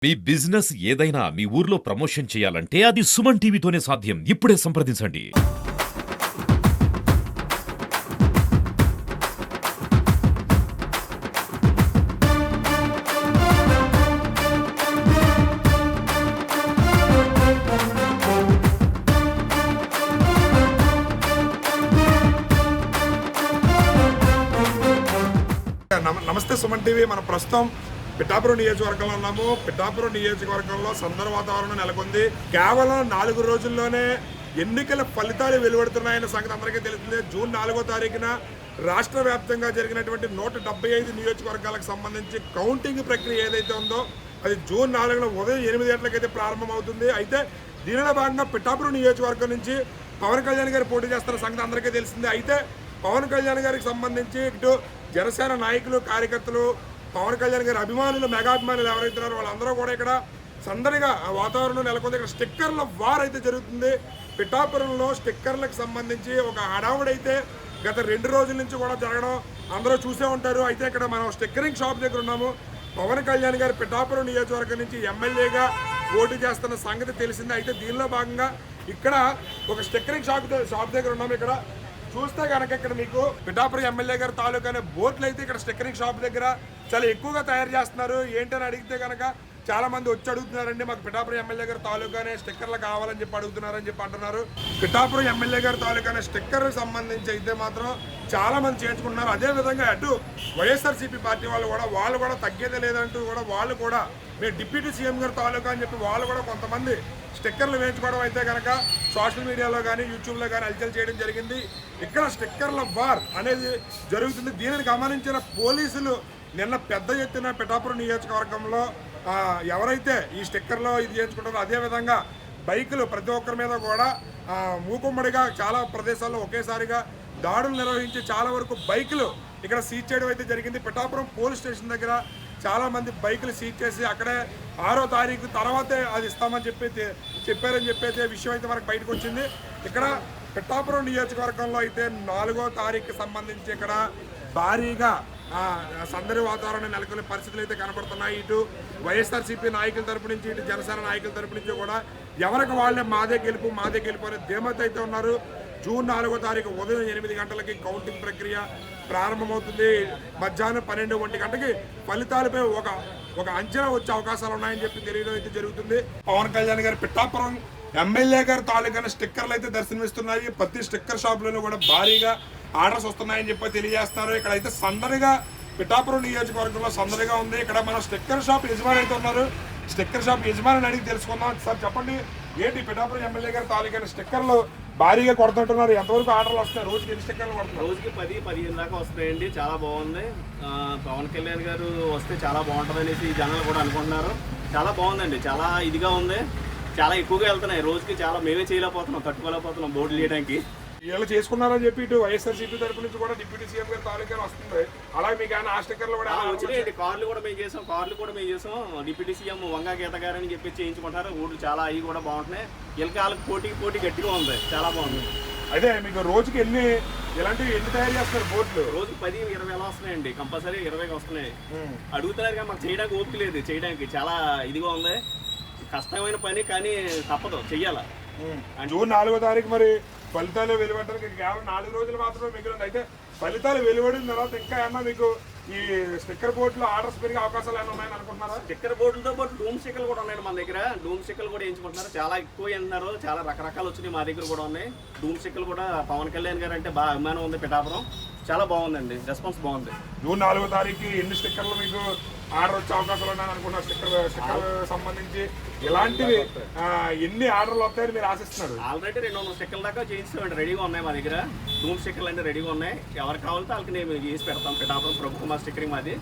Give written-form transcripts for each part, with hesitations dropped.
మీ business ఏదైనా మీ ఊర్లో promotion చేయాలంటే అది సుమన్ టీవీతోనే సాధ్యం. ఇప్పుడే సంప్రదించండి. నమస్తే సుమన్ టీవీ. మన ప్రస్తుతం పిఠాపురం నియోజకవర్గంలో ఉన్నాము. పిఠాపురం నియోజకవర్గంలో సందర వాతావరణం నెలకొంది. కేవలం 4 రోజుల్లోనే ఎన్నికల ఫలితాలు వెలువడుతున్నాయన్న సంగతి అందరికీ తెలుస్తుంది. జూన్ 4వ తారీఖున రాష్ట్ర వ్యాప్తంగా జరిగినటువంటి 175 నియోజకవర్గాలకు సంబంధించి కౌంటింగ్ ప్రక్రియ ఏదైతే ఉందో అది జూన్ 4న ఉదయం 8 గంటలకైతే ప్రారంభమవుతుంది. అయితే దీనిలో భాగంగా పిఠాపురం నియోజకవర్గం నుంచి పవన్ కళ్యాణ్ గారు పోటీ చేస్తున్న సంగతి అందరికీ తెలిసిందే. అయితే పవన్ కళ్యాణ్ గారికి సంబంధించి ఇటు జనసేన నాయకులు, కార్యకర్తలు, పవన్ కళ్యాణ్ గారి అభిమానులు, మెగాభిమానులు ఎవరైతే ఉన్నారో వాళ్ళందరూ కూడా ఇక్కడ సందడిగా వాతావరణం నెలకొంది. ఇక్కడ స్టిక్కర్ల వార్ అయితే జరుగుతుంది. పిఠాపురంలో స్టిక్కర్లకు సంబంధించి ఒక హడావుడైతే గత 2 రోజుల నుంచి కూడా జరగడం అందరూ చూసే ఉంటారు. అయితే ఇక్కడ మనం స్టిక్కరింగ్ షాప్ దగ్గర ఉన్నాము. పవన్ కళ్యాణ్ గారు పిఠాపురం నియోజకవర్గం నుంచి ఎమ్మెల్యేగా పోటీ చేస్తున్న సంగతి తెలిసిందే. అయితే దీనిలో భాగంగా ఇక్కడ ఒక స్టిక్కరింగ్ షాప్ దగ్గర ఉన్నాము. ఇక్కడ చూస్తే కనుక ఇక్కడ మీకు పిఠాపురం ఎమ్మెల్యే గారి తాలూకా అనే బోర్డులు అయితే ఇక్కడ స్టిక్కరింగ్ షాప్ దగ్గర చాలా ఎక్కువగా తయారు చేస్తున్నారు. ఏంటని అడిగితే కనుక చాలా మంది వచ్చి అడుగుతున్నారండి, మాకు పిఠాపురం ఎమ్మెల్యే గారి తాలూకానే స్టిక్కర్లు కావాలని చెప్పి అడుగుతున్నారని చెప్పి అంటున్నారు. పిఠాపురం ఎమ్మెల్యే గారి తాలూకానే స్టిక్కర్ సంబంధించి అయితే మాత్రం చాలా మంది చేర్చుకుంటున్నారు. అదేవిధంగా అటు వైఎస్ఆర్సీపీ పార్టీ వాళ్ళు కూడా తగ్గేదే లేదంటూ కూడా వాళ్ళు కూడా మేము డిప్యూటీ సీఎం గారి తాలూకా అని చెప్పి వాళ్ళు కూడా కొంతమంది స్టిక్కర్లు వేయించుకోవడం అయితే కనుక సోషల్ మీడియాలో కానీ యూట్యూబ్లో కానీ హల్చల్ చేయడం జరిగింది. ఇక్కడ స్టిక్కర్ల వార్ అనేది జరుగుతుంది. దీనిని గమనించిన పోలీసులు నిన్న పెద్ద ఎత్తున పిఠాపురం నియోజకవర్గంలో ఎవరైతే ఈ స్టిక్కర్లో ఇది చేయించుకుంటారో అదేవిధంగా బైకులు ప్రతి ఒక్కరి మీద కూడా మూకుమ్మడిగా చాలా ప్రదేశాల్లో ఒకేసారిగా దాడులు నిర్వహించి చాలా వరకు బైకులు ఇక్కడ సీజ్ చేయడం అయితే జరిగింది. పిఠాపురం పోలీస్ స్టేషన్ దగ్గర చాలా మంది బైకులు సీజ్ చేసి అక్కడే 6వ తారీఖు తర్వాతే అది ఇస్తామని చెప్పారని చెప్పేసి విషయం అయితే మనకు బయటకు వచ్చింది. ఇక్కడ పిఠాపురం నియోజకవర్గంలో అయితే 4వ తారీఖుకి సంబంధించి ఇక్కడ భారీగా సందడి వాతావరణం నెలకొనే పరిస్థితులు అయితే కనపడుతున్నాయి. ఇటు వైఎస్ఆర్సీపీ నాయకుల తరపు నుంచి ఇటు జనసేన నాయకుల తరపు నుంచి కూడా ఎవరికి వాళ్ళే మాదే గెలుపు అనే ధీమత అయితే ఉన్నారు. జూన్ 4వ తారీఖు ఉదయం 8 గంటలకి కౌంటింగ్ ప్రక్రియ ప్రారంభమవుతుంది. మధ్యాహ్నం 12 గంటకి ఫలితాలపై ఒక అంచనా వచ్చే అవకాశాలు ఉన్నాయని చెప్పి తెలియడం అయితే జరుగుతుంది. పవన్ కళ్యాణ్ గారి పిఠాపురం ఎమ్మెల్యే గారి తాలూకా స్టిక్కర్లు అయితే దర్శనమిస్తున్నాయి. ప్రతి స్టిక్కర్ షాప్లోనూ కూడా భారీగా ఆర్డర్స్ వస్తున్నాయని చెప్పి తెలియజేస్తున్నారు. ఇక్కడ అయితే సందడిగా పిఠాపురం నియోజకవర్గంలో సందడిగా ఉంది. ఇక్కడ మన స్టిక్కర్ షాప్ యజమాని అయితే ఉన్నారు. స్టిక్కర్ షాప్ యజమాని అడిగి తెలుసుకుందాం. సార్ చెప్పండి, ఏంటి పిఠాపురం ఎమ్మెల్యే గారి తాలూకా స్టిక్కర్లు భారీగా కొడుతుంటున్నారు, ఎంతవరకు ఆర్డర్లు వస్తాయి? రోజుకి ఎన్ని స్టిక్కర్లు కొడుతున్నారు? రోజుకి 10-15 దాకా వస్తాయండి. చాలా బాగుంది. పవన్ కళ్యాణ్ గారు వస్తే చాలా బాగుంటుంది అనేసి జనాలు కూడా అనుకుంటున్నారు. చాలా బాగుందండి, చాలా ఇదిగా ఉంది, చాలా ఎక్కువగా వెళ్తున్నాయి. రోజుకి చాలా మేమే చేయలేకపోతున్నాం, తట్టుకోలేకపోతున్నాం బోర్డులు వేయడానికి. వీళ్ళు చేసుకున్నారని చెప్పి ఇటు వైఎస్ఆర్సీపీ తరపు నుంచి కూడా డిప్యూటీ సీఎం గారి తాలూకా వస్తుంది. అలాగే మీకు ఆ స్టిక్కర్లు కూడా వచ్చినాయండి. కార్లు కూడా మేము చేసాం. డిప్యూటీ సీఎం వంగా గీత గారు అని చెప్పి చేయించుకుంటారు. ఊళ్ళు చాలా అవి కూడా బాగుంటున్నాయి. ఎలకాలకు పోటీ గట్టిగా ఉంది, చాలా బాగుంది. అయితే మీకు రోజుకి ఎన్ని తయారు చేస్తారు బోర్డులు? రోజుకి 10-20 ఎలా వస్తున్నాయండి, కంపల్సరీ 20 వస్తున్నాయి. అడుగుతున్నారు కానీ మాకు చేయడానికి ఓపిక లేదు. చేయడానికి చాలా ఇదిగా ఉంది, కష్టమైన పని, కానీ తప్పదు, చెయ్యాలా. జూన్ 4వ తారీఖు మరి ఫలితాలు వెలువడడానికి కేవలం 4 రోజులు మాత్రమే మిగిలింది. అయితే ఫలితాలు వెలువడిన తర్వాత ఇంకా ఏమన్నా మీకు ఈ స్టిక్కర్ బోర్డులో ఆర్డర్స్ పెరిగే అవకాశాలు ఏమైనా ఉన్నాయని అనుకుంటున్నారా? స్టిక్కర్ బోర్డులతో పాటు డూమ్ స్టిక్కర్లు కూడా ఉన్నాయి మన దగ్గర. డూమ్ స్టిక్కర్లు కూడా వేయించుకుంటున్నారు. చాలా ఎక్కువ అంటున్నారు, చాలా రకరకాలు వచ్చినాయి. మా దగ్గర కూడా ఉన్నాయి డూమ్ స్టిక్కర్లు కూడా. పవన్ కళ్యాణ్ గారు అంటే బాగా అభిమానం ఉంది పిఠాపురం. చాలా బాగుందండి, రెస్పాన్స్ బాగుంది. జూన్ 4వ తారీఖు ఎన్ని స్టిక్కర్లు మీకు ఆర్డర్ వచ్చే అవకాశాలు ఉన్నాయని అనుకున్నారు? స్టిక్కర్ సంబంధించి ఇలాంటివి ఎన్ని ఆర్డర్లు వస్తాయని మీరు ఆశిస్తున్నారు? ఆల్రెడీ 200 స్టిక్కర్ల దాకా చేయించామండి, రెడీగా ఉన్నాయి మా దగ్గర. డూమ్ స్టిక్కర్లు అంటే రెడీగా ఉన్నాయి. ఎవరికి కావాలంటే వాళ్ళకి నేను చేసి పెడతాం. పిఠాపురం ప్రభుత్వ స్టిక్కరింగ్ మాది.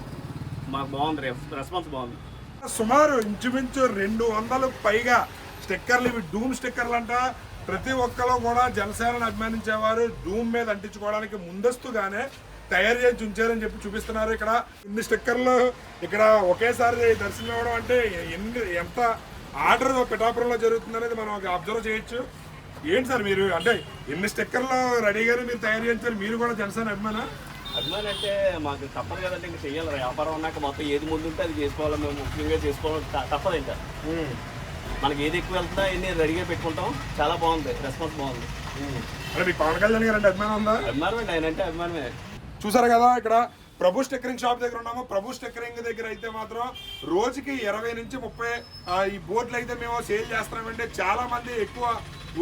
మాకు బాగుంది, రెస్పాన్స్ బాగుంది. సుమారు ఇంచుమించు 200 పైగా స్టిక్కర్లు, ఇవి డూమ్ స్టిక్కర్లు అంట. ప్రతి ఒక్కరు కూడా జనసేనను అభిమానించేవారు డూమ్ మీద అంటించుకోవడానికి ముందస్తుగానే తయారు చేసి ఉంచారని చెప్పి చూపిస్తున్నారు. ఇక్కడ ఇన్ని స్టిక్కర్లు ఇక్కడ ఒకేసారి దర్శనం ఇవ్వడం అంటే ఎంత ఆర్డర్ పిఠాపురంలో జరుగుతుంది అనేది మనం అబ్జర్వ్ చేయొచ్చు. ఏంటి సార్ మీరు అంటే ఎన్ని స్టిక్కర్లు రెడీగానే మీరు తయారు చేయించారు? మీరు కూడా జనసేన అభిమాన? అభిమాని అంటే మాకు తప్పదు కదంటే ఇంకా చెయ్యాలి. వ్యాపారం అన్నాక మొత్తం ఏది ముందుంటే అది చేసుకోవాలి. మేము ముఖ్యంగా చేసుకోవడం తప్పదు. ఇంకా మనకి ఏది ఎక్కువ వెళ్తుందా ఎన్ని రెడీగా పెట్టుకుంటాం. చాలా బాగుంది, రెస్పాన్స్ బాగుంది. అంటే మీకు పవన్ కళ్యాణ్ గారు అంటే అభిమానం ఉందా? అభిమానమే, ఆయన అంటే అభిమానమే. చూసారు కదా, ఇక్కడ ప్రభు స్టిక్కరింగ్ షాప్ దగ్గర ఉన్నాము. ప్రభు స్టిక్కరింగ్ దగ్గర అయితే మాత్రం రోజుకి 20 నుంచి 30 ఈ బోర్డులు అయితే మేము సేల్ చేస్తున్నామంటే చాలా మంది ఎక్కువ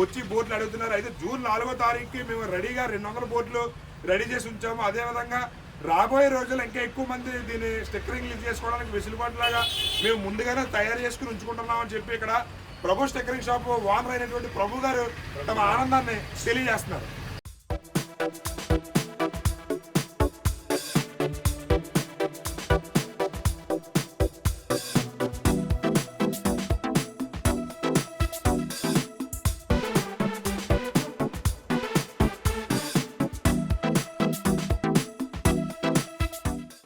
వచ్చి బోర్డులు అడుగుతున్నారు. అయితే జూన్ 4వ తారీఖుకి మేము రెడీగా 200 బోర్డులు రెడీ చేసి ఉంచాము. అదేవిధంగా రాబోయే రోజుల్లో ఇంకా ఎక్కువ మంది దీన్ని స్టిక్కరింగ్ చేసుకోవడానికి వెసులుబాటులాగా మేము ముందుగానే తయారు చేసుకుని ఉంచుకుంటున్నామని చెప్పి ఇక్కడ ప్రభు స్టిక్కరింగ్ షాప్ ఓనర్ అయినటువంటి ప్రభు గారు తమ ఆనందాన్ని తెలియజేస్తున్నారు.